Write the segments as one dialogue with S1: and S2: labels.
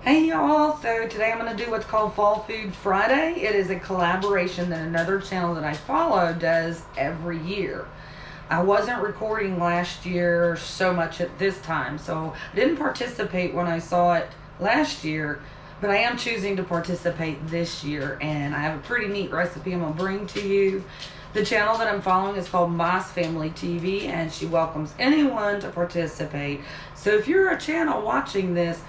S1: Hey y'all, so today I'm going to do what's called Fall Food Friday. It is a collaboration that another channel that I follow does every year. I wasn't recording last year so much at this time, so I didn't participate when I saw it last year, but I am choosing to participate this year, and I have a pretty neat recipe I'm going to bring to you. The channel that I'm following is called Moss Family TV, and she welcomes anyone to participate. So if you're a channel watching this,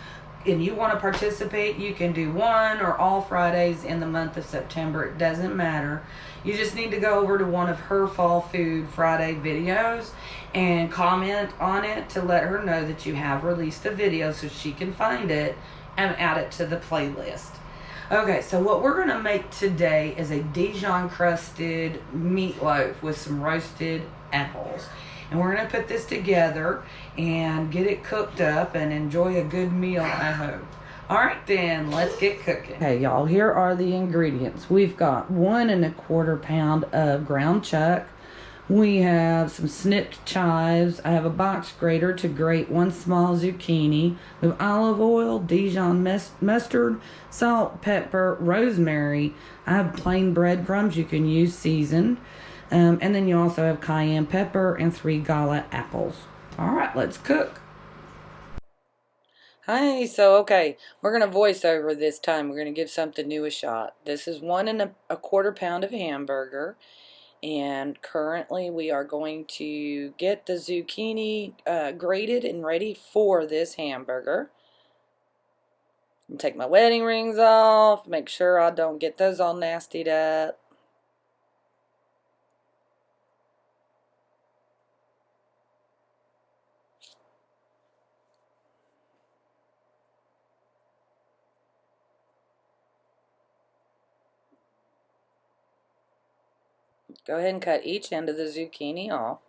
S1: and you want to participate, you can do one or all Fridays in the month of September. It doesn't matter. You just need to go over to one of her Fall Food Friday videos and comment on it to let her know that you have released a video so she can find it and add it to the playlist. Okay, so what we're going to make today is a Dijon crusted meatloaf with some roasted apples. And we're going to put this together and get it cooked up and enjoy a good meal, I hope. Alright then, let's get cooking. Okay, y'all, here are the ingredients. We've got 1¼ pound of ground chuck. We have some snipped chives. I have a box grater to grate 1 small zucchini. We have olive oil, Dijon mustard, salt, pepper, rosemary. I have plain breadcrumbs. You can use seasoned. And then you also have cayenne pepper and 3 gala apples. All right, let's cook. Hi, okay, we're going to voice over this time. We're going to give something new a shot. This is 1¼ pound of hamburger. And currently we are going to get the zucchini grated and ready for this hamburger. Take my wedding rings off, make sure I don't get those all nastied up. Go ahead and cut each end of the zucchini off.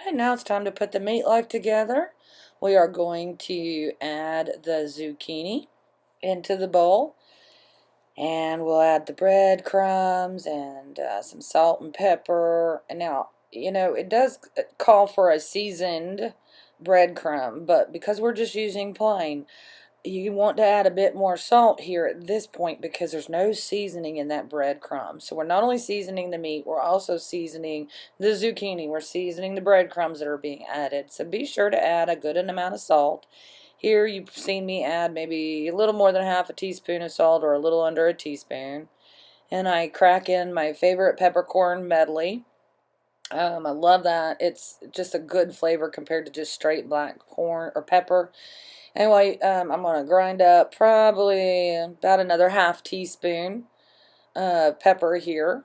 S1: And now it's time to put the meatloaf together. We are going to add the zucchini into the bowl. And we'll add the breadcrumbs and some salt and pepper. And now, you know, it does call for a seasoned breadcrumb, but because we're just using plain, you want to add a bit more salt here at this point because there's no seasoning in that breadcrumb. So we're not only seasoning the meat, we're also seasoning the zucchini. We're seasoning the breadcrumbs that are being added. So be sure to add a good amount of salt. Here you've seen me add maybe a little more than ½ teaspoon of salt or a little under a teaspoon. And I crack in my favorite peppercorn medley. I love that. It's just a good flavor compared to just straight black corn or pepper. Anyway, I'm going to grind up probably about another ½ teaspoon pepper here.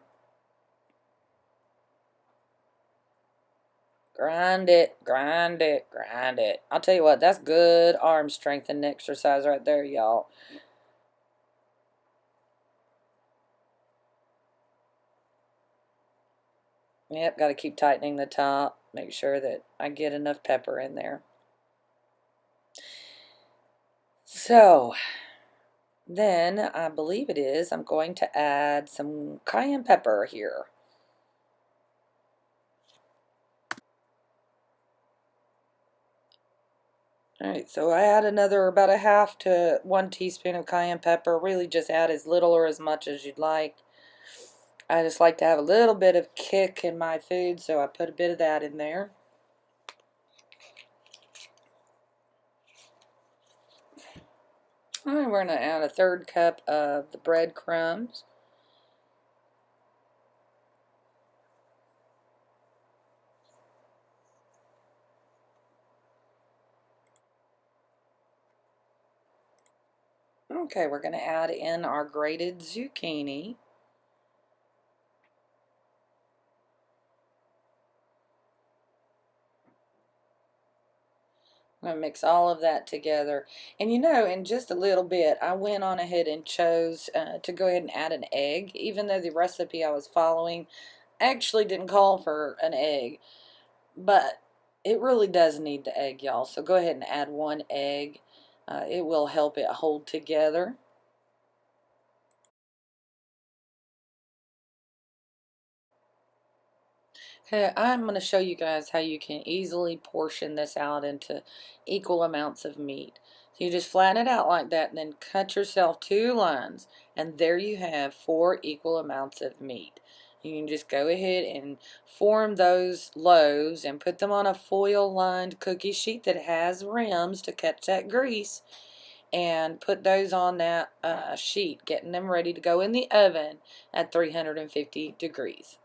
S1: Grind it, grind it, grind it. I'll tell you what, that's good arm strengthening exercise right there, y'all. Yep, got to keep tightening the top. Make sure that I get enough pepper in there. So, then I believe it is, I'm going to add some cayenne pepper here. Alright, so I add another about ½ to 1 teaspoon of cayenne pepper. Really just add as little or as much as you'd like. I just like to have a little bit of kick in my food, so I put a bit of that in there. Alright, we're going to add a 1/3 cup of the breadcrumbs. Okay, we're going to add in our grated zucchini. I'm going to mix all of that together. And you know, in just a little bit, I went on ahead and chose to go ahead and add an egg, even though the recipe I was following actually didn't call for an egg. But it really does need the egg, y'all. So go ahead and add one egg. It will help it hold together. Okay, I'm going to show you guys how you can easily portion this out into equal amounts of meat. So you just flatten it out like that and then cut yourself 2 lines, and there you have 4 equal amounts of meat. You can just go ahead and form those loaves and put them on a foil lined cookie sheet that has rims to catch that grease, and put those on that sheet, getting them ready to go in the oven at 350 degrees.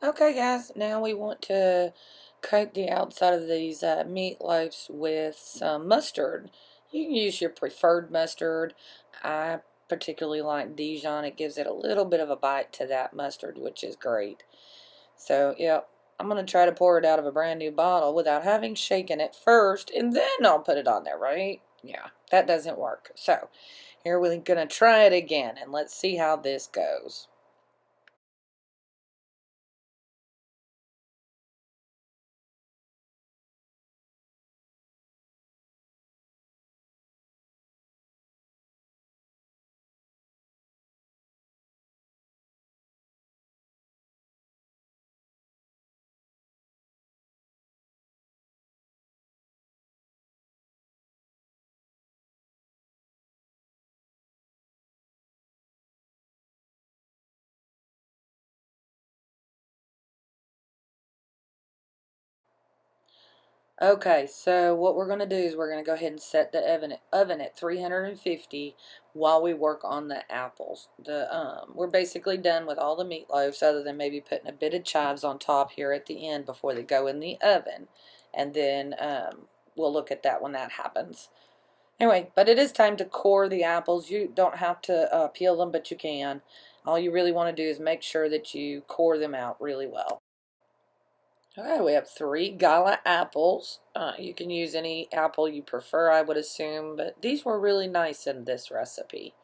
S1: Okay guys, now we want to coat the outside of these meatloaves with some mustard. You can use your preferred mustard. I particularly like Dijon. It gives it a little bit of a bite to that mustard, which is great. So, yeah, I'm going to try to pour it out of a brand new bottle without having shaken it first, and then I'll put it on there, right? Yeah, that doesn't work. So, here we're going to try it again, and let's see how this goes. Okay, so what we're going to do is we're going to go ahead and set the oven at 350 while we work on the apples. We're basically done with all the meatloaves other than maybe putting a bit of chives on top here at the end before they go in the oven. And then we'll look at that when that happens. Anyway, but it is time to core the apples. You don't have to peel them, but you can. All you really want to do is make sure that you core them out really well. Okay, we have 3 gala apples. You can use any apple you prefer, I would assume, but these were really nice in this recipe.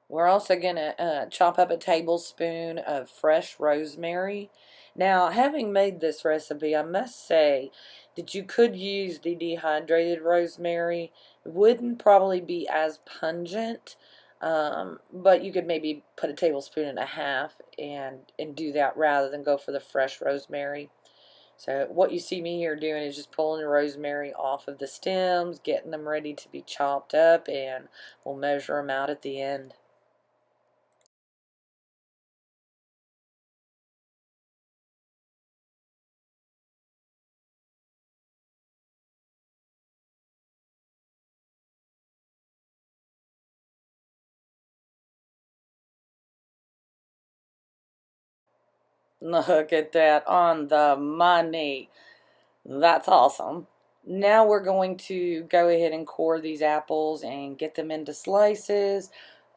S1: We're also going to chop up a tablespoon of fresh rosemary. Now, having made this recipe, I must say that you could use the dehydrated rosemary. It wouldn't probably be as pungent, but you could maybe put a tablespoon and a half and do that rather than go for the fresh rosemary. So what you see me here doing is just pulling the rosemary off of the stems, getting them ready to be chopped up, and we'll measure them out at the end. Look at that, on the money. That's awesome. Now we're going to go ahead and core these apples and get them into slices.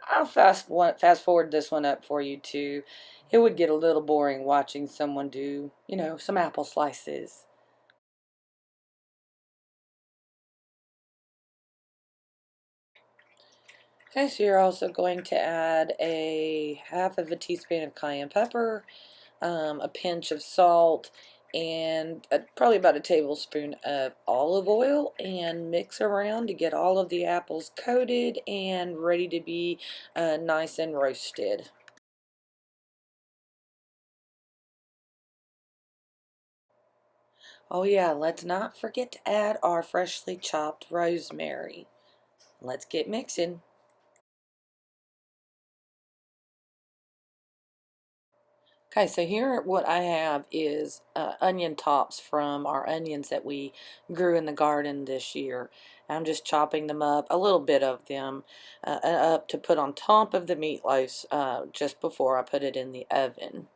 S1: I'll fast forward this one up for you too. It would get a little boring watching someone do, some apple slices. Okay, so you're also going to add a half of a teaspoon of cayenne pepper, a pinch of salt, and probably about a tablespoon of olive oil, and mix around to get all of the apples coated and ready to be nice and roasted. Oh yeah, let's not forget to add our freshly chopped rosemary. Let's get mixing. Okay, so here what I have is onion tops from our onions that we grew in the garden this year. I'm just chopping them up, a little bit of them, up to put on top of the meatloaf just before I put it in the oven.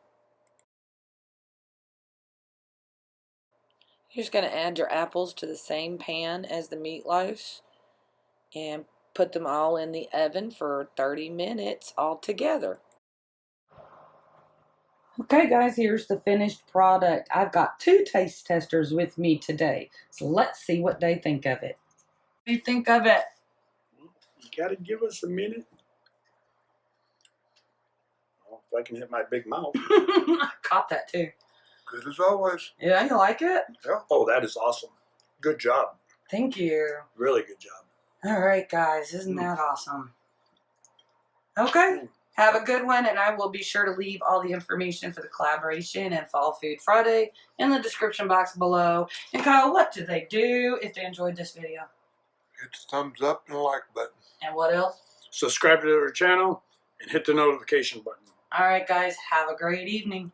S1: You're just going to add your apples to the same pan as the meatloaf and put them all in the oven for 30 minutes all together. Okay guys, here's the finished product. I've got 2 taste testers with me today, so let's see what they think of it. What do you think of it?
S2: You gotta give us a minute. Oh, if I can hit my big mouth.
S1: I caught that too.
S3: Good as always.
S1: Yeah, you like it?
S3: Yeah.
S2: Oh, that is awesome. Good job.
S1: Thank you.
S2: Really good job.
S1: All right guys, isn't that awesome? Okay. Have a good one, and I will be sure to leave all the information for the collaboration and Fall Food Friday in the description box below. And Kyle, what do they do if they enjoyed this video?
S3: Hit the thumbs up and the like button.
S1: And what else?
S2: Subscribe to our channel and hit the notification button.
S1: All right, guys, have a great evening.